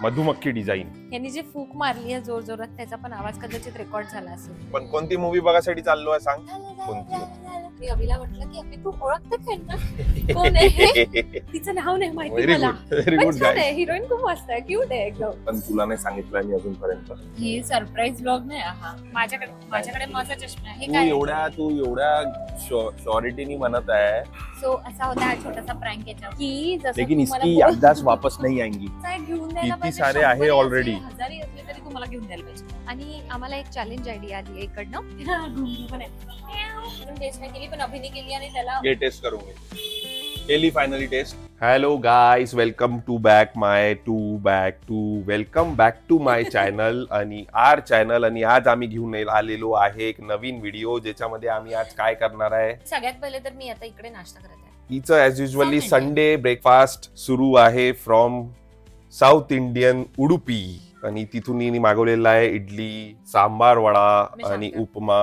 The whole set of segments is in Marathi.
मधुमक्खी डिझाईन. यांनी जे फूक मारली आहे जोर जोरात त्याचा पण आवाज कदाचित रेकॉर्ड झाला असेल. पण कोणती मूवी बघायसाठी चाललो आहे सांग? कोणती? मी अभिला म्हटलं की अभि तू ओळखते का यांना? कोण आहे? तिचं नाव नाही माहिती व्हेरी मला. गुड, व्हेरी पण गुड छान गाय. आहे, हिरोईन खूप मस्त आहे, क्यूट आहे एकदम. पण तुला नाही सांगितलं मी अजूनपर्यंत. ही सरप्राईज ब्लॉग नाही हा. माझ्याकडे माझा चष्मा आहे. हे काय? तू एवढ्या श्योरिटीनी म्हणत आहे, सो असा होता हा छोटासा प्रँक याच्यावर की जसं लेकिन तू इसकी मला याददाश्त वापस नहीं आएंगी. काय घेऊन द्यायला किती पाहिजे, सारे आहे 100 already. असले, 1000 असले तरी तुम्हाला घेऊन द्यायला पाहिजे. आणि आम्हाला एक चॅलेंज आयडिया आली आहे इकडनं. घुंगरू पण आहे. टेस्ट नाही केली पण अभिने केली आणि त्याला ये टेस्ट करूंगे. केली finally test. Hello guys, welcome back to my channel आणि आर चॅनल. आणि आज आम्ही घेऊन आलेलो आहे एक नवीन व्हिडिओ ज्याच्यामध्ये आम्ही आज काय करणार आहे. सगळ्यात पहिले तर मी आता इकडे नाश्ता करत आहे. तिचं ऍज युजली संडे ब्रेकफास्ट सुरू आहे फ्रॉम साऊथ इंडियन उडुपी. आणि तिथून मी मागवलेला आहे इडली, सांबार वडा आणि उपमा.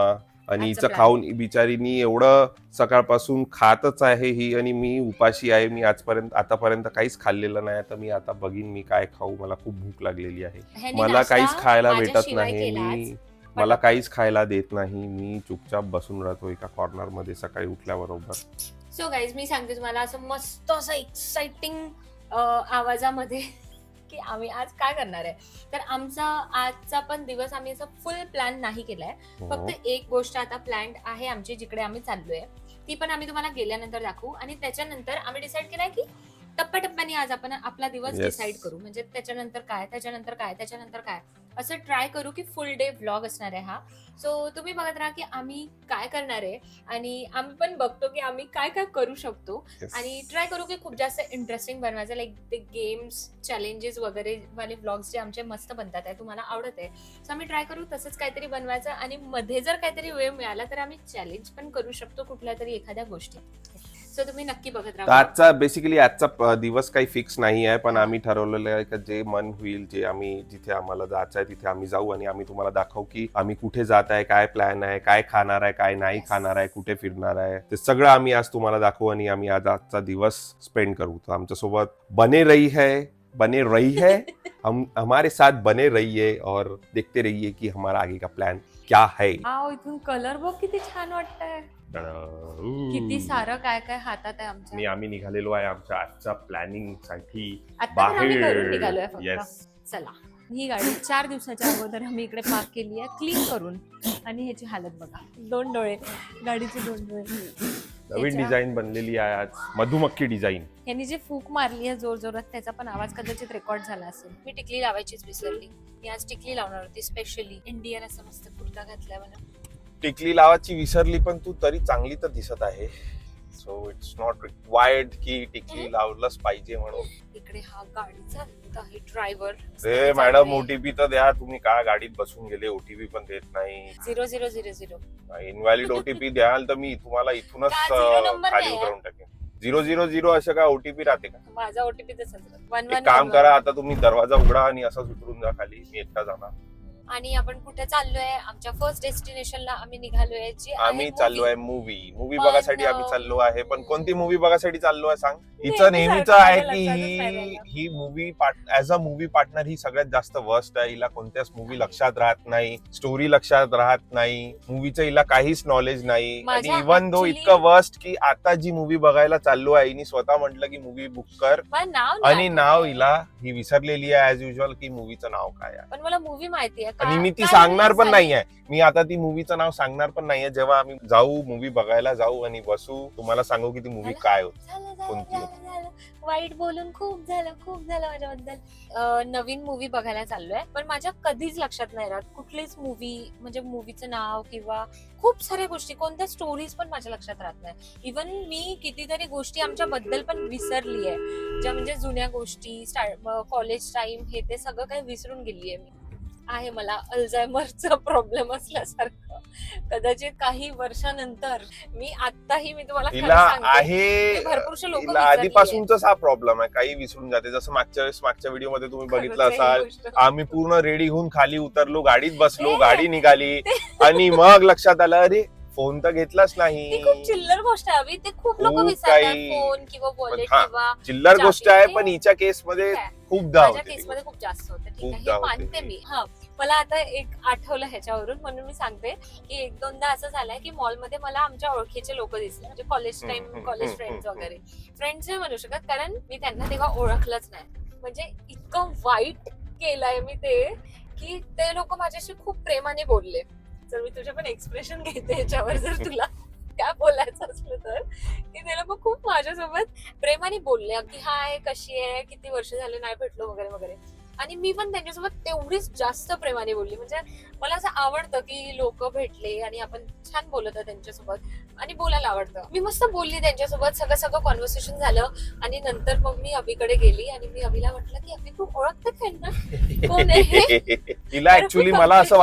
आणि हिचं खाऊन बिचारीनी एवढं सकाळपासून खातच आहे ही. आणि मी उपाशी आहे. मी आतापर्यंत काहीच खाल्लेलं नाही. तर मी आता बघीन मी काय खाऊ. मला खूप भूक लागलेली आहे. मला काहीच खायला भेटत नाही. मला काहीच खायला देत नाही. मी चुपचाप बसून राहतो एका कॉर्नर मध्ये सकाळी उठल्याबरोबर. सो गाईज मी सांगते तुम्हाला असं मस्त असं एक्साइटिंग आवाजामध्ये की आम्ही आज काय करणार आहे. तर आमचा आजचा पण दिवस आम्ही असं फुल प्लॅन नाही केलाय. फक्त एक गोष्ट आता प्लॅन आहे आमची जिकडे आम्ही चाललोय. ती पण आम्ही तुम्हाला गेल्यानंतर दाखवू. आणि त्याच्यानंतर आम्ही डिसाईड केलाय की टप्प्याटप्प्याने आज आपण आपला दिवस डिसाईड करू. म्हणजे त्याच्यानंतर काय असं ट्राय करू की फुल डे व्लॉग असणार आहे हा. सो तुम्ही बघत राहा की आम्ही काय करणार आहे. आणि आम्ही पण बघतो की आम्ही काय काय करू शकतो. आणि ट्राय करू की खूप जास्त इंटरेस्टिंग बनवायचं. लाईक ते गेम्स, चॅलेंजेस वगैरे वाले व्लॉग्स जे आमचे मस्त बनतात आहे, तुम्हाला आवडत आहे. सो आम्ही ट्राय करू तसंच काहीतरी बनवायचं. आणि मध्ये जर काहीतरी वेळ मिळाला तर आम्ही चॅलेंज पण करू शकतो कुठल्या तरी एखाद्या गोष्टी. सो तुम्ही नक्की बघत राहा. आजचा दिवस काही फिक्स नाही आहे. पण आम्ही ठरवलेलं आहे की जे मन होईल, जे आम्ही जिथे आम्हाला जायचं आहे तिथे आम्ही जाऊ. आणि आम्ही तुम्हाला दाखवू की आम्ही कुठे जात आहे, काय प्लॅन आहे, काय खाणार आहे, काय नाही खाणार आहे, कुठे फिरणार आहे. ते सगळं आम्ही आज तुम्हाला दाखवू. आणि आम्ही आजचा दिवस स्पेंड करू. तर आमच्या सोबत बने रही है हम हमारे साथ बने रहिए और देखते रहिए की हमारा आगे का प्लान क्या है. इथून कलर बघ किती छान वाटतंय. किती सारं काय काय हातात आहे आमच्या. आणि आम्ही निघालेलो आहे आमच्या आजच्या प्लॅनिंग साठी निघालोय बाहेर. चला, ही गाडी 4 दिवसाच्या अगोदर आम्ही इकडे पार्क केली आहे क्लीन करून. आणि ह्याची हालत बघा, 2 डोळे, गाडीचे 2 डोळे. नवीन डिझाईन बनलेली आहे आज, मधुमक्खी डिझाईन. यांनी जे फूक मारली आहे जोर जोरात त्याचा पण आवाज कदाचित रेकॉर्ड झाला असेल. मी टिकली लावायचीच विसरली. मी आज टिकली लावणार होती स्पेशली. इंडियन असं मस्त कुर्ता घातलाय मला. टिकली लावायची विसरली पण तू तरी चांगली तर दिसत आहे. सो इट्स नॉट रिक्वायर्ड की टिकली लावलंच पाहिजे म्हणून. इकडे हा गाडी चालवत आहे ड्रायव्हर. मॅडम ओटीपी तर द्या. तुम्ही का गाडीत बसून गेले, ओटीपी पण देत नाही. 0000 इनव्हॅलिड ओटीपी द्याल तर मी तुम्हाला इथूनच का zero number खाली नाही उतरवून टाकेन. 000 असं का ओटीपी राहते का? माझा ओटीपी तसंच. एक काम करा, आता तुम्ही दरवाजा उघडा आणि असंच उतरून जा खाली. मी एकटा जाणार. आणि आपण कुठे चाललोय, आमच्या फर्स्ट डेस्टिनेशनला आम्ही निघालोय. आम्ही चाललोय मूवी बघायसाठी आम्ही चाललो आहे. पण कोणती मूवी बघायसाठी चाललो आहे सांग? हिचं नेहमीच आहे की ही movie as a movie partner ही सगळ्यात जास्त वर्स्ट आहे. हिला कोणत्याच मूवी लक्षात राहत नाही, स्टोरी लक्षात राहत नाही, मूवीचं हिला काहीच नॉलेज नाही. आणि इव्हन दो इतकं वर्स्ट की आता जी मूवी बघायला चाललो आहे हिने स्वतः म्हटलं की मूवी बुक कर. आणि नाव हिला ही विसरलेली आहे ऍज युजल की मूवीचं नाव काय आहे. पण मला मूवी माहिती आहे आणि मी ती सांगणार पण नाहीये. मी आता ती मूवीचं नाव सांगणार पण नाहीये. जेव्हा आम्ही जाऊ, मूवी बघायला जाऊ आणि बसू, तुम्हाला सांगू की ती मूवी काय होती, कोणती होती. वाईट बोलून खूप झालं माझ्याबद्दल. नवीन मूवी बघायला चाललोय पण माझ्या कधीच लक्षात नाही राहत कुठलीच मूवी, म्हणजे मूवीचं नाव किंवा खूप साऱ्या गोष्टी, कोणत्या स्टोरीज पण माझ्या लक्षात राहत नाही. इव्हन मी कितीतरी गोष्टी आमच्या बद्दल पण विसरली आहे, ज्या म्हणजे जुन्या गोष्टी, कॉलेज टाइम, हे ते सगळं काही विसरून गेली आहे. आहे मला अल्झायमरचा प्रॉब्लेम असल्यासारखं. कदाचित काही वर्षानंतर मी तुम्हाला भरपूरशे लोक आधीपासूनच हा प्रॉब्लेम आहे, काही विसरून जाते. जसं मागच्या व्हिडिओ मध्ये तुम्ही बघितलं असाल, आम्ही पूर्ण रेडी होऊन खाली उतरलो, गाडीत बसलो, गाडी निघाली आणि मग लक्षात आलं अरे फोन तर घेतलाच ती नाही. खूप चिल्लर गोष्ट आहे अभि. ते खूप लोक खूप विसरतात काही. फोन किंवा वॉलेट हा, किंवा चिल्लर चाबी. गोष्ट आहे हे पण हिच्या केस मध्ये ठीक आहे. खूपदा माझ्या होते ती केसमध्ये खूप जास्त होतं. ठीक आहे, खूपदा हे होते मानते ती. मी. हा, मला आता एक आठवलं ह्याच्यावरून म्हणून मी सांगते की एक दोनदा असं झालंय की मॉलमध्ये मला आमच्या ओळखीचे लोक दिसले, म्हणजे कॉलेज टाइम कॉलेज फ्रेंड्स वगैरे. फ्रेंड्स नाही म्हणू शकत कारण मी त्यांना तेव्हा ओळखलंच नाही. म्हणजे इतकं वाईट केलंय मी ते की ते लोक माझ्याशी खूप प्रेमाने बोलले. जर मी तुझे पण एक्सप्रेशन घेते ह्याच्यावर, जर तुला काय बोलायचं असलं तर, की ते लोक खूप माझ्यासोबत प्रेमाने बोलले, अगदी हाय कशी आहे, किती वर्ष झाले नाही भेटलो वगैरे वगैरे. आणि मी पण त्यांच्यासोबत तेवढीच जास्त प्रेमाने बोलली. म्हणजे मला असं आवडतं की लोक भेटले आणि आपण छान बोलत आहे त्यांच्यासोबत आणि बोलायला आवडतं. मी मस्त बोलली त्यांच्यासोबत, सगळं सगळं कॉन्व्हर्सेशन झालं. आणि नंतर मग मी अभिकडे गेली आणि मी अभिला म्हटलं की अभि तू ओळखते त्यांना, कोण आहे हे? तिला ऍक्च्युली मला असं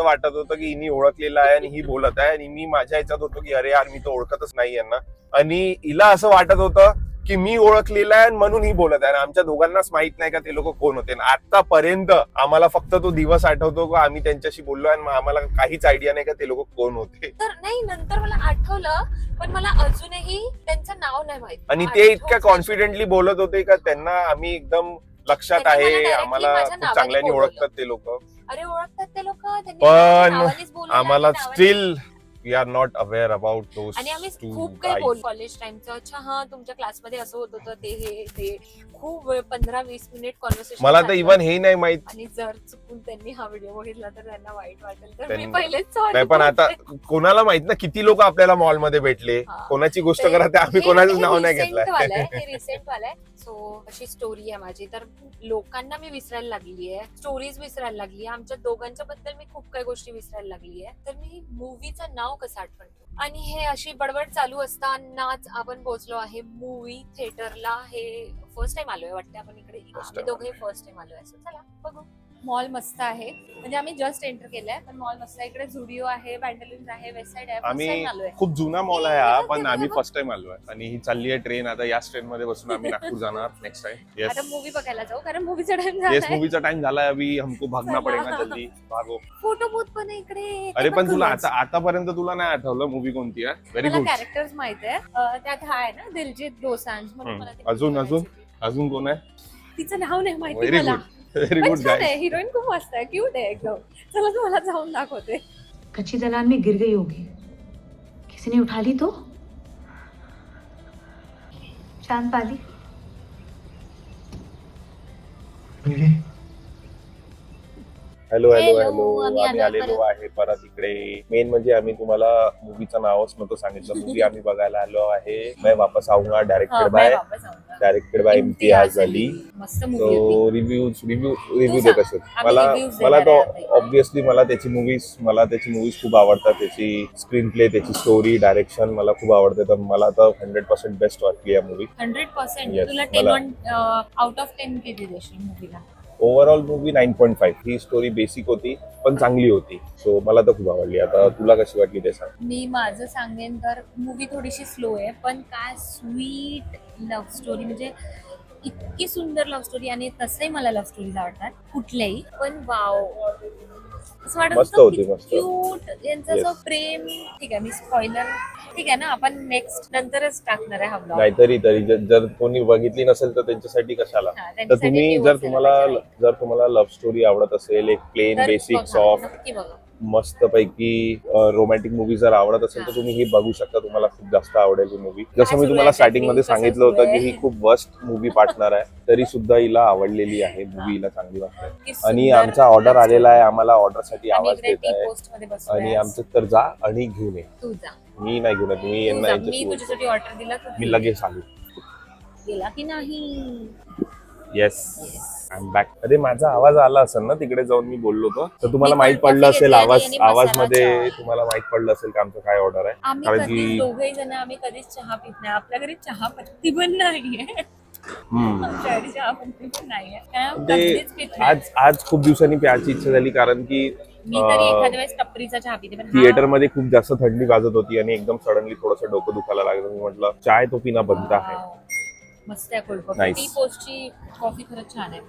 वाटत होतं की हिनी ओळखलेलं आहे आणि ही बोलत आहे आणि मी माझ्या ह्याच्यात होतो की अरे यार मी तर ओळखतच नाही यांना. आणि हिला असं वाटत होतं की मी ओळखलेला आहे म्हणून ही बोलत आहे. आमच्या दोघांनाच माहित नाही का ते लोक कोण होते. आतापर्यंत आम्हाला फक्त तो दिवस आठवतो का आम्ही त्यांच्याशी बोललो आणि आम्हाला काहीच आयडिया नाही का ते लोक कोण होते. तर नाही, नंतर मला आठवलं पण मला अजूनही त्यांचं नाव नाही माहित. आणि ते इतक्या कॉन्फिडेंटली बोलत होते का त्यांना आम्ही एकदम लक्षात त्यांनी मला आहे, directly आम्हाला माझ्या खूप नावाने चांगल्याने बोलवलं. ओळखतात ते लोक. अरे ओळखतात ते लोक, पण आम्हाला still we are not aware about those. आणि आम्ही खूप काही बोल कॉलेज टाइमचं. अच्छा हा तुमच्या क्लासमध्ये असं होत होतं ते हे ते खूप वेळ 15-20 मिनिट कॉन्व्हर्सेशन. मला तर इव्हन हे नाही माहित. आणि जर चुकून त्यांनी हा व्हिडिओ बघितला तर त्यांना वाईट वाटेल, तर मी त्यांना- पहिलेच नाही सॉरी. पण आता कोणाला माहित ना किती लोक आपल्याला मॉलमध्ये भेटले, हा. कोणाची गोष्ट करा ते आम्ही कोणाचं नाव नाही हे घेतलंय. रिसेंट वालाय. सो अशी स्टोरी आहे माझी. तर लोकांना मी विसरायला लागली आहे, स्टोरीज विसरायला लागली आहे, आमच्या दोघांच्या बद्दल मी खूप काही गोष्टी विसरायला लागली आहे. तर मी मूवीचं नाव कसं आठवण ठेवू? आणि हे अशी बडबड चालू असतानाच आपण पोहोचलो आहे मूवी थिएटरला. हे फर्स्ट टाइम आलोय वाटतं आपण इकडे. आम्ही दोघे फर्स्ट टाइम आलोय. असं चला बघू. मॉल मस्त आहे, म्हणजे आम्ही जस्ट एंटर केलंय पण मॉल मस्त आहे. इकडे झुडिओ आहे, पॅन्टलून्स आहे, वेस्ट साइड आहे. आम्ही फर्स्ट टाइम आलोय. खूप जुना मॉल आहे हा, पण आम्ही फर्स्ट टाइम आलोय. आणि ही चालली आहे ट्रेन. आता याच ट्रेन मध्ये बसून आम्ही नागपूर जाणार नेक्स्ट टाइम. आता मूवी बघायला जाऊ कारण मूवीचा टाइम येस, झालाय. मूवीचा टाइम झालाय. अभी हमको भागना पडेगा जल्दी. भागो. फोटो बूथ पण आहे इकडे. अरे पण तुला आतापर्यंत तुला नाही आठवलं मूवी कोणती आहे? व्हेरी मला गुड. कॅरेक्टर्स माहित आहे. त्यात हा आहे ना दिलजीत दोसांझ म्हणून मला ती अजून movie अजून बघायची होती. अजून कोण आहे? तिचं नाव नाही माहिती व्हेरी मला. गुड, व्हेरी पण गुड छान आहे, गाय. हिरोईन खूप मस्त आहे, क्यूट आहे एकदम. चला तुम्हाला जाऊन दाखवते. कच्ची दलान में गिर गई होगी, किसी ने उठा ली तो चांद पाली. Hello hello Hello, hello. आम्ही आम्ही आलोय आलेलो आहे परत इकडे. मेन म्हणजे आम्ही तुम्हाला मूवीचं नावच नव्हतं सांगितलं. मूवी आम्ही बघायला आलो आहे मैं वापस आऊंगा, हा, डायरेक्टेड मैं बाय वापस डायरेक्टेड इम्तियाज अली. मस्त मूवी होती. तो रिव्ह्यू सांग. देत असेल. आम्ही मला reviews मला देणार आहे तर आता इकडे. ऑब्विसली मला त्याची मूवीज खूप आवडतात. त्याची स्क्रीन प्ले, त्याची स्टोरी, डायरेक्शन मला खूप आवडते. तर मला तर 100% बेस्ट वाटली या मूवी. 100%. Yes, तुला मला- 10 आउट ऑफ 10 किती देशील मूवीला? Overall movie 9.5. ही स्टोरी बेसिक होती पण चांगली होती. सो मला तर खूप आवडली. आता तुला कशी वाटली ते सांग. मी माझं सांगेन तर मूवी थोडीशी स्लो आहे पण काय स्वीट लव्ह स्टोरी, म्हणजे इतकी सुंदर लव्ह स्टोरी. आणि तसंही मला लव्ह स्टोरीज आवडतात कुठल्याही, पण वाव असं वाटत मस्त होतं होती, मस्त. क्यूट यांचं Yes. असं प्रेम. ठीक आहे, मी स्पॉइलर ठीक आहे ना, आपण नेक्स्ट नंतरच टाकणार आहे हा ब्लॉग. नाहीतरी जर कोणी बघितली नसेल तर त्यांच्यासाठी कशाला. हा, तर त्यांच्यासाठी तुम्ही new जर असायला पाहिजे. तुम्हाला लव्ह स्टोरी आवडत असेल, एक प्लेन तर बेसिक बघा, सॉफ्ट नक्की बघा. मस्त पैकी रोमॅन्टिक मूवी जर आवडत असेल तर हा. तुम्ही ही बघू शकता. तुम्हाला खूप जास्त आवडेल ही मूवी. जसं काय मी सुरू तुम्हाला आहे स्टार्टिंग मध्ये कसं सांगितलं सुरू होतं की आहे? ही खूप वर्स्ट मूवी पार्टनर आहे, तरी सुद्धा हिला आवडलेली आहे मूवी. हिला चांगली वाटते. इतकी आणि सुंदर आमचा ऑर्डर love आलेला story. आहे. आम्हाला ऑर्डरसाठी आम्ही आवाज इकडे देत टी आहे. पोस्ट मध्ये बसलोय आणि आज. आमचं तर जा आणि घेऊन ये. तू जा, मी नाही घेऊन येत. मी तू यांना जा. यांच्याशी मी बोलतो. तुझ्यासाठी ऑर्डर दिला तू मी लगेच आलो. गेला की नाही? Yes, I am back. अरे माझा आवाज आला असेल ना तिकडे जाऊन मी बोललो होतो तर तुम्हाला मी माहित cold पडलं coffee असेल. घेतली आणि आवाज मसाला मध्ये चहा. तुम्हाला माहित पडलं असेल की आमचं काय ऑर्डर आहे. आम्ही कारण कधीच की दोघेही जण आम्ही कधीच चहा पित नाही. आपल्या घरी चहा पत्ती पण नाहीये. आमच्या घरी चहा पत्ती पण नाहीये. कारण ते कधीच पित नाही. आज खूप दिवसांनी प्यायची इच्छा झाली कारण की मी तरी एखाद्या वेळेस टपरीचा चहा पिते, पण थिएटर मध्ये खूप जास्त थंडी वाजत होती आणि एकदम सडनली थोडंसं डोकं दुखायला लागलं. मी म्हटलं चाय तो पिना बनता है. मस्त आहे कोल्ड कॉफी. Nice. टी पोस्टची कॉफी खरंच छान आहे.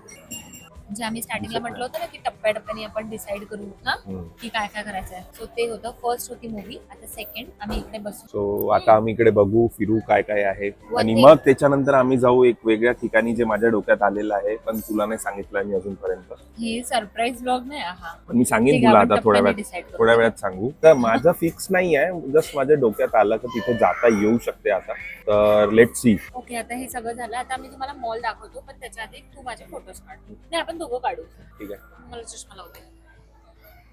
जे आम्ही स्टार्टिंगला म्हटलं होतं ना की टप्प्याटप्प्याने आपण डिसाईड करू ना की काय काय करायचं आहे. सो ते होतं, फर्स्ट होती मूवी. आता सेकंड आम्ही इकडे बसू. सो आता आम्ही इकडे बघू फिरू काय काय आहे आणि One मग त्याच्यानंतर आम्ही जाऊ एक वेगळ्या ठिकाणी जे माझ्या डोक्यात आलेलं आहे पण तुला नाही सांगितलं मी अजूनपर्यंत. हे सरप्राईज ब्लॉग नाही हा. पण मी सांगेन ठीक तुला आहे, आपण आता थोड्या टप्प्याने वेळात decide करू. थोड्या वेळात सांगू. तर माझं फिक्स नाही आहे, जस्ट माझ्या डोक्यात आलं की तिथे जाता येऊ शकते आता. तर लेट सी. ओके, आता हे सगळं झालं. आता मी तुम्हाला मॉल दाखवतो, पण त्याच्या आधी तू माझे फोटोज काढ. नाही, आपण दोघं काढू. ठीक आहे. मला चष्मा लावते.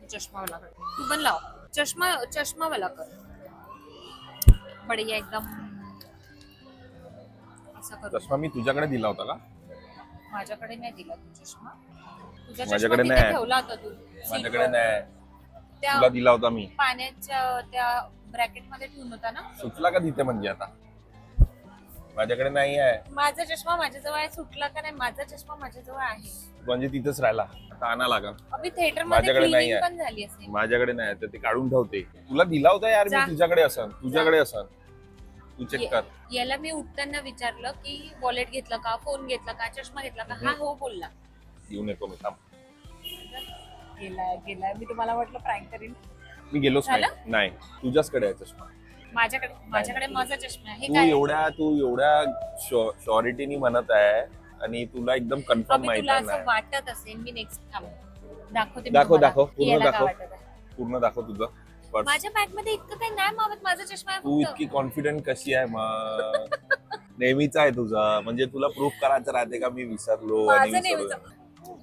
चष्मावाला कर. तू पण लाव. चष्मावाला कर. बढिया एकदम. असं करू. चष्मा मी तुझ्याकडे दिला होता का? माझ्याकडे नाही दिला तू चष्मा. तुझा माझ्याकडे चष्मा नाही. तिथे ठेवला होता तू. माझ्याकडे सीटवर. नाही, त्या तुला दिला होता मी. पाण्याच्या त्या ब्रॅकेट मध्ये ठेवून होता ना. सुचला का तिथे म्हणजे आता? माझ्याकडे नाही आहे. माझा चष्मा माझ्याजवळ आहे. सुटला का नाही? माझा चष्मा माझ्याजवळ आहे. म्हणजे तिथेच राहिला, आता आणा लागल. अभि थिएटर मध्ये माझ्याकडे नाही क्लिनिंग आहे. पण झाली असेल. माझ्याकडे नाही तर ते काढून ठेवते. तुला दिला होता यार जा. मी, तुझ्याकडे असन, तुझ्याकडे असन. तू चेक कर. याला मी उठताना विचारलं की वॉलेट घेतला का, फोन घेतला का, चष्मा घेतला का. हा हो बोलला. येऊन येतो मी, थांब. गेलाय. मी तुम्हाला म्हटलं प्रँक करीन. मी गेलोच नाही. झालं? नाही, तुझ्याचकडे आहे चष्मा. माझ्याकडे माझा चष्मा आहे. हे तू काय? एवढ्या शॉरिटीनी म्हणत आहे आणि तुला एकदम कन्फर्म अभि माहित तुला असं नाही. वाटत असेल. मी नेक्स्ट दाखवते. मी दाखव तुम्हाला दाखव की पूर्ण याला काय दाखव, वाटत आहे. पूर्ण दाखव तुझं पर्स. माझ्या बॅग मध्ये इतकं काही नाही मावत. माझा चष्मा आहे तू फक्त. इतकी कॉन्फिडंट कशी आहे मग? नेहमीच आहे तुझं, म्हणजे तुला प्रूफ करायचं राहते का मी विसरलो आणि माझं विसरलो. नेहमीच.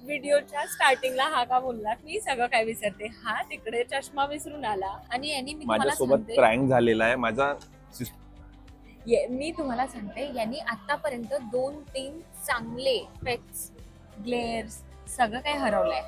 व्हिडिओच्या स्टार्टिंगला हा का बोलला मी सगळं काय विसरते. हा तिकडे चष्मा विसरून आला आणि यांनी मी तुम्हाला माझ्यासोबत सांगते, प्रँक झालेला आहे माझा. मी तुम्हाला सांगते यांनी आतापर्यंत 2-3 चांगले पेक्स, ग्लेअर्स सगळं काही हरवलंय.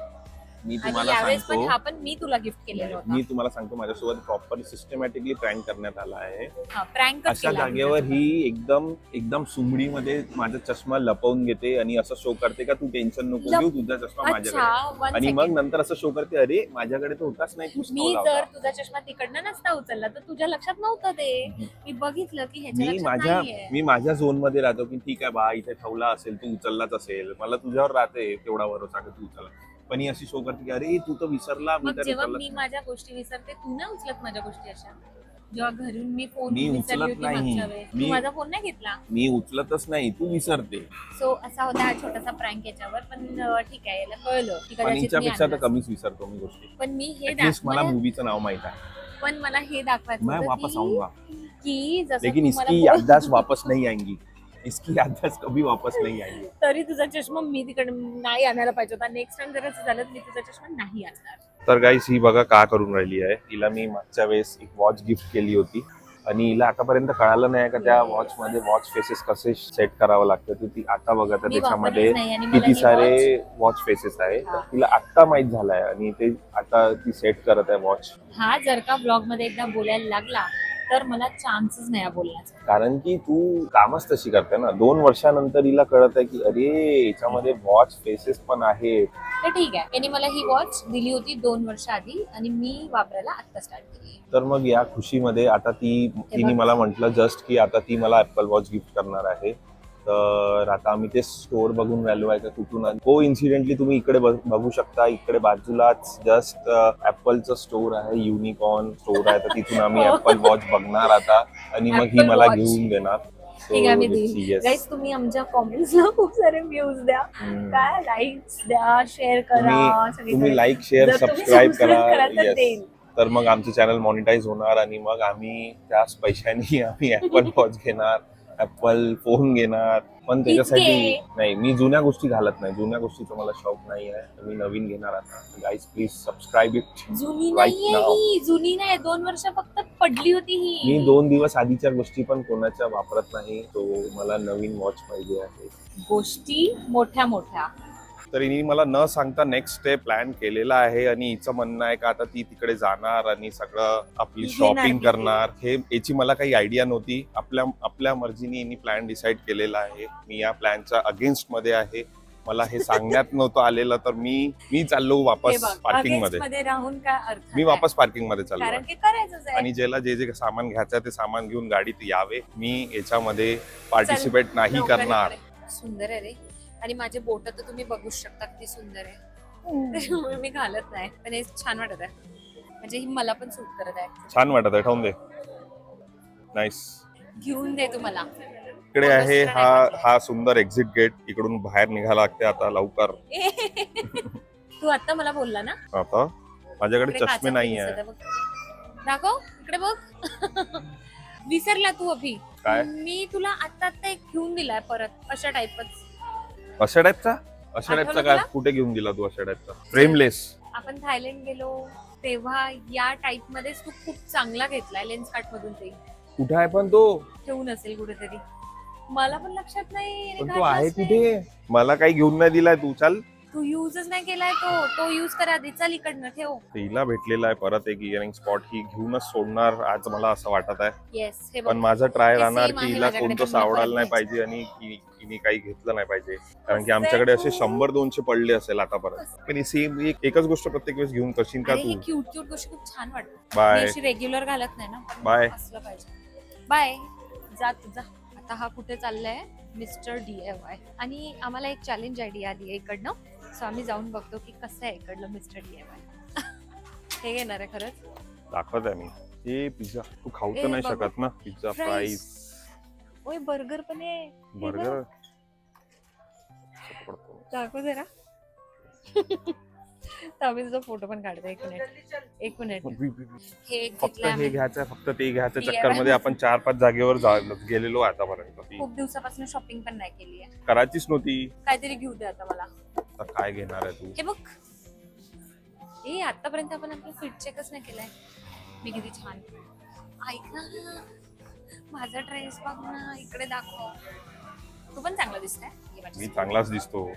मी आणि तुम्हाला यावेळेस पण सांगतो, हा पण मी तुला गिफ्ट केलेला होता. मी तुम्हाला सांगतो माझ्यासोबत प्रॉपर सिस्टमॅटिकली प्रँक करण्यात आला आहे. हा प्रँक अशा जागेवर ही एकदम सुमडीमध्ये माझा चष्मा लपवून घेते आणि असं शो करते का तू टेन्शन नको घेऊ, तुझा चष्मा माझ्याकडे. आणि मग नंतर असं शो करते, अरे माझ्याकडे तो होताच नाही, तूच मी ठेवला जर होता. तुझा चष्मा तिकडनं नसता उचलला तर तुझ्या लक्षात नव्हतं ते. मी बघितलं की ह्याच्या मी लक्षात माझ्या नाहीये. मी माझ्या झोन मध्ये राहतो की ठीक आहे बा, इथे ठेवला असेल, तू उचललाच असेल, मला तुझ्यावर राहते तेवढा भरोसा की तू उचलला. पण ही अशी शो करते की अरे तू तर विसरला, मी मग तर जेव्हा उचलला. मी माझ्या गोष्टी विसरते तू नाही उचलत माझ्या गोष्टी. अशा जेव्हा घरून मी फोन मी विसरली उचलत होती नाही. मागच्या वेळेस, तू मी- माझा फोन नाही घेतला. मी उचलतच नाही, तू विसरते. सो असा होता हा छोटासा प्रँक याच्यावर. पण ठीक आहे, याला कळलं की पण कदाचित मी हिच्यापेक्षा तर आणलंच. कमीच विसरतो मी गोष्टी. पण मी हे ऍटलीस्ट मला मला- मूवीचं नाव माहित आहे. पण मला हे दाखवायचं मैं होतं वापस आऊंगा, की जसं लेकिन तू इसकी मला याददाश्त वापस नहीं आएंगी. इसकी याददाश्त कभी वापस नहीं आएंगी. तरी तुझा चष्मा मी तिकडे नाही आणायला पाहिजे होता. नेक्स्ट टाइम जर असं झालं तर मी तुझा चष्मा नाही आणणार. तर गाईस ही बघा का करून राहिली आहे. हिला मी मागच्या वेळेस एक वॉच गिफ्ट केली होती आणि हिला आतापर्यंत कळालं नाही का त्या वॉच मध्ये वॉच फेसेस कसे सेट करावं लागतं. तर ती आता बघा तर मी त्याच्यामध्ये वापरलीच नाही आणि मला किती ही सारे वॉच फेसेस आहे. हा. तर तिला आत्ता माहित झालाय आणि ते आता ती सेट करत आहे वॉच. हा जर का ब्लॉग मध्ये एकदा बोलायला लागला तर मला चान्सच नाही हा बोलण्याचा. कारण की तू कामच तशी करते ना. 2 वर्षानंतर हिला कळत आहे की अरे याच्यामध्ये वॉच फेसेस पण आहेत. तर ठीक आहे, यांनी मला ही वॉच दिली होती 2 वर्ष आधी आणि मी वापरायला आता स्टार्ट केली. तर मग या खुशीमध्ये आता तिने मला म्हटलं जस्ट की आता ती मला ऍपल वॉच गिफ्ट करणार आहे. तर आता आम्ही ते स्टोअर बघून राहिलो आहे का कुठून. को इन्सिडेंटली तुम्ही इकडे बघू शकता, इकडे बाजूलाच जस्ट ऍपलचं स्टोअर आहे, युनिकॉर्न स्टोअर आहे. तर तिथून आम्ही ऍपल वॉच बघणार आता आणि मग ही Apple मला Watch. घेऊन देणार. ठीक आहे, मी So, let's see, देईन. yes. गाईस तुम्ही आमच्या कॉमेंट्सला खूप सारे व्ह्यूज द्या, काय लाईक्स द्या, शेअर करा. तुम्ही सगळीकडे. लाईक शेअर जर तुम्ही सबस्क्राईब subscribe करा. तर Yes. देईन. तर मग आमचं चॅनल मॉनिटाईज होणार आणि मग आम्ही त्याच पैशाने आम्ही ऍपल वॉच घेणार, ऍपल फोन घेणार. पण त्याच्यासाठी घे. नाही, मी जुन्या गोष्टी घालत नाही. जुन्या गोष्टीचा मला शौक नाही आहे. तर मी नवीन घेणार आता. Guys please subscribe it. जुनी Right नाहीये now. ही, जुनी नाही. 2 वर्ष फक्त पडली होती मी ही. 2 दिवस आधीच्या गोष्टी पण कोणाच्या वापरत नाही. तो मला नवीन वॉच पाहिजे आहे. गोष्टी मोठ्या मोठ्या. तर हिने मला न सांगता नेक्स्ट डे प्लॅन केलेला आहे आणि हिचं म्हणणं आहे का आता ती तिकडे जाणार आणि सगळं आपली ती घेणार शॉपिंग किती? करणार. हे याची मला काही आयडिया नव्हती. आपल्या मर्जीने हिने प्लॅन डिसाईड केलेला आहे. मी या प्लॅनच्या अगेन्स्ट मध्ये आहे. मला हे सांगण्यात नव्हतं आलेलं. तर मी चाललो हे वापस बघ, पार्किंग against मध्ये. मध्ये राहून काय अर्थ मी नाही. वापस पार्किंग मध्ये चाललो कारण आहे. की करायचंच आहे. आणि ज्याला जे सामान घ्यायचं ते सामान घेऊन गाडीत यावे. मी याच्यामध्ये पार्टिसिपेट नाही लवकर करणार. इकडे. सुंदर आहे रे. आणि माझे बोट तर तुम्ही बघू शकता किती सुंदर आहे. त्याच्यामुळे मी घालत नाही, पण हे छान वाटत आहे. म्हणजे ही मला पण सूट करत आहे. छान वाटत आहे, ठेवून दे. नाईस. घेऊन दे तुम्हाला. इकडे आहे हा सुंदर एक्झिट गेट. इकडून बाहेर निघायला लागते आता लवकर. तू आता मला बोलला ना, आता माझ्याकडे इकडे चष्मे काचा नाही दिसत आहे. आहे बघ. दाखव इकडे बघ. विसरला तू अभि. काय? मी तुला आता एक घेऊन दिलाय परत अशा टाईपच. अशा टाईपचा काय तुला? कुठे घेऊन दिला तू अशा टाईपचा? फ्रेमलेस. आपण थायलंड गेलो तेव्हा या टाईप मध्येच तू खूप चांगला घेतलाय लेन्स कार्ट मधून. ते कुठे आहे पण तो? ठेवून असेल कुठेतरी, मला पण लक्षात नाही. पण तो आहे कुठे? मला काही घेऊन नाही दिलाय तू. चाल, तू युजच नाही केलाय तो युज करा आधी. चल इकडनं ठेव. तिला भेटलेला आहे परत एक इयरिंग स्पॉट. ही घेऊनच सोडणार आज मला असं वाटत आहे. येस, हे बघ. पण माझं ट्राय हे राहणार same की आहे हिला माझ्याकडे, कोणतं पण मला सावडायला परत नाही पाहिजे आणि हिने काही घेतलं नाही पाहिजे. कारण की आमच्याकडे असे 100-200 पडले असेल आतापर्यंत. पण सेम एकच गोष्ट प्रत्येक वेळेस घेऊन करशील का अरे तू? हे क्यूट गोष्टी खूप छान वाटतात. बाय. मी अशी रेग्युलर घालत नाही ना, पण बाय. असलं पाहिजे. बाय. जा तुझा. आता हा कुठे चाललाय? Mister DIY. आणि आम्हाला एक चॅलेंज आयडिया आली आहे इकडनं, सो आम्ही जाऊन बघतो की कसं आहे इकडलं मिस्टर DIY. हे घेणार आहे खरंच. दाखवत आहे मी. हे पिझ्झा तू खाऊ तर ए, नाही बघू. शकत ना. पिझ्झा फ्राईज ओय बर्गर पण आहे. हे बर्गर. बघ. दाखव जरा. तर आम्ही तुझा फोटो पण काढतो. एक मिनिट. हे एक फक्त घेतलंय हे आम्ही. घ्यायचं फक्त ते घ्यायचं DIY. चक्कर मध्ये आपण 4-5 जागेवर गेलेलो आतापर्यंत. खूप दिवसापासून शॉपिंग पण नाही केली आहे. करायचीच नव्हती. काहीतरी घेऊ दे आता मला. आता काय घेणार आहे तू? हे बघ. आतापर्यंत आपण आपलं फिट चेकच नाही केलाय. मी किती छान. ऐक ना, माझा ड्रेस बघ ना, इकडे दाखव. तू पण चांगला दिसतोय. मी चांगलाच दिसतो.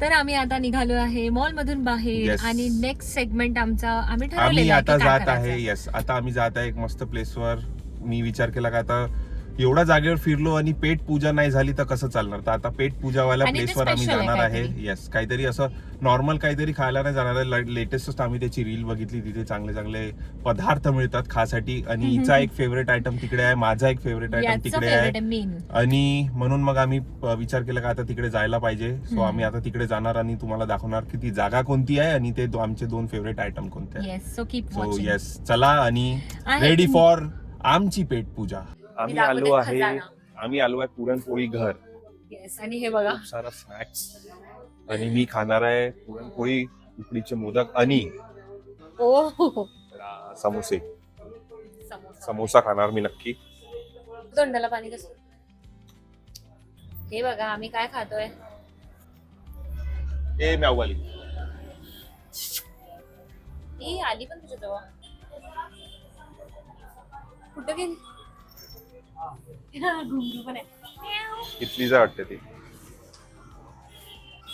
तर आम्ही आता निघालो आहे मॉल मधून बाहेर. Yes. आणि नेक्स्ट सेगमेंट आम्ही आम्ही ठरवलेलं आता आहे की काय जात करायचं. आहे. येस, आता आम्ही जात आहे एक मस्त प्लेसवर. मी विचार केला का आता एवढ्या जागेवर फिरलो आणि पेट पूजा नाही झाली तर कसं चालणार. तर आता पेट पूजावाल्या आणि ते प्लेसवर आम्ही special आहे जाणार आहे. काहीतरी. येस, काहीतरी असं नॉर्मल काहीतरी खायला नाही जाणार आहे. लेटेस्ट आम्ही त्याची रील बघितली. तिथे चांगले चांगले पदार्थ मिळतात खासाठी. आणि हिचा एक फेवरेट आयटम तिकडे आहे, माझा एक फेवरेट आयटम याचं तिकडे favorite आहे. आहे main. आणि म्हणून मग आम्ही विचार केला का आता तिकडे जायला पाहिजे. सो आम्ही आता तिकडे जाणार आणि तुम्हाला दाखवणार की ती जागा कोणती आहे आणि ते आमचे 2 फेवरेट आयटम कोणते आहेत. Yes, so keep so watching. Yes, चला आणि आहे. रेडी फॉर आमची पेट पूजा. आम्ही दाखवते आलो आहे खजाना. पुरणपोळी घर. Yes, आणि हे बघा. खूप सारा स्नॅक्स. आणि मी खाणार आहे पुरणपोळी, उकडीचे मोदक आणि ओ समोसे. समोसा. समोसा खाणार मी नक्की. तोंडाला पाणी कसं. हे बघा आम्ही काय खातोय. ए म्याववाली. ही आली पण तुझ्या जवळ. कुठं गेली. घुंगरू पण आहे. इथली जा वाटते ती.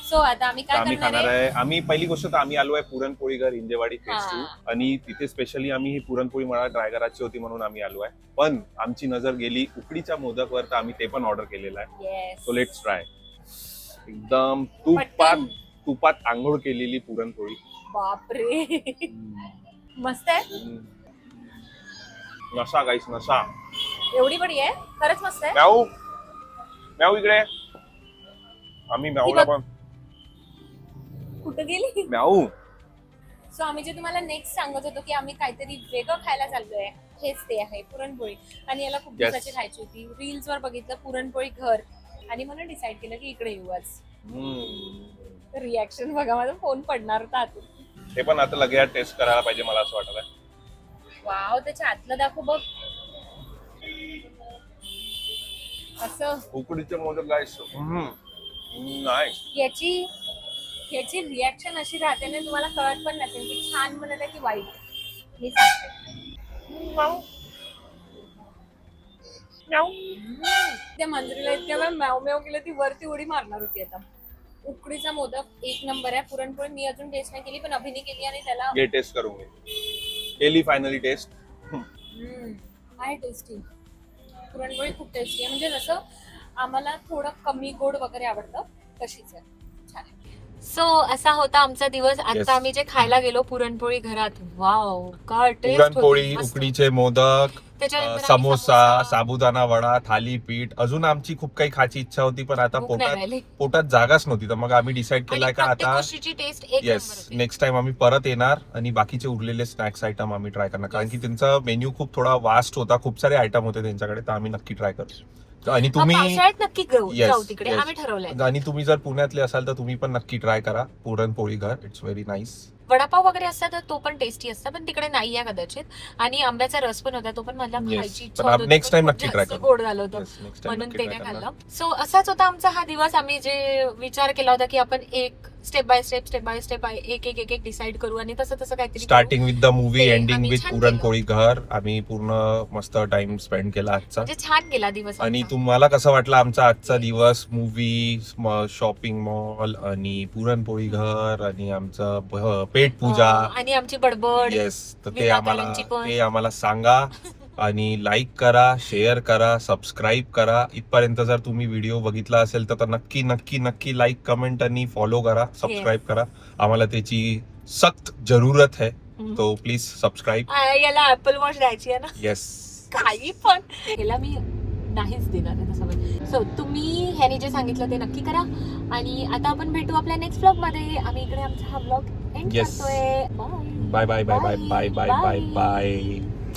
सो आता आम्ही काय आम्ही करणार खाणार आहे. आहे. आम्ही पहिली गोष्ट तर आम्ही आलो आहे पुरणपोळी घर हिंदेवाडी फेज 2. हा. आणि तिथे स्पेशली आम्ही ही पुरणपोळी मला ट्राय करायची होती म्हणून आम्ही आलो आहे. पण आमची नजर गेली उकडीच्या मोदकवर, तर आम्ही ते पण ऑर्डर केलेलं आहे. Yes. So let's try. एकदम पटकन. तुपात आंघोळ केलेली पुरणपोळी. बापरे. मस्त आहे. नशा गाईस, नशा. एवढी बडी आहे. खरंच मस्त आहे. म्याऊ म्याऊ इकडे. आम्ही म्याऊला पण कुठं गेली. म्याऊ. सो आम्ही जे तुम्हाला नेक्स्ट सांगत होतो की आम्ही काहीतरी वेगळं खायला चाललोय, हेच ते आहे पुरणपोळी. आणि याला खूप Yes. दिवसाची खायची होती. रील्स वर बघितलं पुरणपोळी घर आणि म्हणून डिसाईड केलं की इकडे येऊ आज. रिॲक्शन बघा, माझा फोन पडणार होता आतून. हे पण आता लगेच टेस्ट करायला पाहिजे मला असं वाटत आहे. वाव, त्याच्या आतलं दाखव बघ. असं उकडीचे मोदक गाईस. नाईस. याची रिॲक्शन अशी राहते ना, तुम्हाला कळत पण नसेल की छान म्हणत आहे की वाईट. मी सांगते. त्या मंदिराला इतक्या वेळा म्याव म्याव केलं, ती वरती उडी मारणार होती. आता उकडीचा मोदक 1 नंबर आहे. पुरणपोळी मी अजून टेस्ट नाही केली, पण अभिने केली आणि त्याला ये टेस्ट करू मी. केली फायनली टेस्ट. आहे टेस्टी. पुरणपोळी खूप टेस्टी आहे. म्हणजे जसं आम्हाला थोडं कमी गोड वगैरे आवडतं तशीच आहे. छान आहे. सो असा होता आमचा दिवस. Yes. आता आम्ही जे खायला गेलो पुरणपोळी घरात. वाव, काय टेस्ट पुरणपोळी, उकडीचे मोदक त्याच्यानंतर आम्ही समोसा, साबुदाणा वडा, थालीपीठ, अजून आमची खूप काही खायची इच्छा होती पण आता भूक नाही राहिली. पोटात जागाच नव्हती, तर मग आम्ही डिसाईड आणि केलाय का प्रत्येक आता गोष्टीची टेस्ट एक येस नंबर होती. नेक्स्ट टाइम आम्ही परत येणार आणि बाकीचे उरलेले स्नॅक्स आयटम आम्ही ट्राय करणार, कारण की त्यांचा मेन्यू खूप थोडा वास्ट होता, खूप सारे आयटम होते त्यांच्याकडे, तर आम्ही नक्की ट्राय करू. आणि तुम्ही पावसाळ्यात नक्की Yes, जाऊ तिकडे, yes. आम्ही ठरवलंय. आणि तुम्ही जर पुण्यातले असाल तर तुम्ही पण नक्की ट्राय करा पुरणपोळी घर, इट्स व्हेरी नाईस. वडापाव वगैरे असता तर तो पण टेस्टी असता, पण तिकडे नाही आहे कदाचित. आणि आंब्याचा रस पण होता, तो पण मला Yes. खायची इच्छा पण होती, next पण time खूप नक्की try जास्त करू. गोड झालं होतं, Yes, next time म्हणून नक्की ते try नाही करणार. खाल्लं. सो असाच होता आमचा हा दिवस. आम्ही जे विचार केला होता की आपण एक स्टेप बाय स्टेप एक एक डिसाईड करू आणि तसं काहीतरी करू. स्टार्टिंग विथ द मूवी, ते एंडिंग आम्ही विथ छान पुरणपोळी घर. आम्ही पूर्ण मस्त टाइम स्पेंड केला आजचा. म्हणजे छान गेला दिवस आणि आमचा. तुम्हाला कसं वाटलं आमचा आजचा दिवस? मूवी, शॉपिंग मॉल आणि पुरणपोळी घर आणि आमचं पेट पूजा. आणि आमची बडबड. येस, तर ते विनाकारणची पण. आम्हाला सांगा आणि लाईक करा, शेअर करा, सबस्क्राईब करा. इथपर्यंत जर तुम्ही व्हिडिओ बघितला असेल तर नक्की नक्की नक्की लाईक, कमेंट आणि फॉलो करा, सबस्क्राईब करा. आम्हाला त्याची सख्त जरूरत है, तो प्लीज सबस्क्राईब. याला ऍपल वॉच द्यायची आहे ना, येस. काही पण याला मी नाहीच देणार आहे तसं. सो तुम्ही ह्याने जे सांगितलं ते नक्की करा. आणि आता आपण भेटू आपल्या नेक्स्ट ब्लॉग मध्ये. आम्ही इकडे आमचा हा ब्लॉग एंड Yes. करतोय. Bye bye bye bye bye bye bye bye.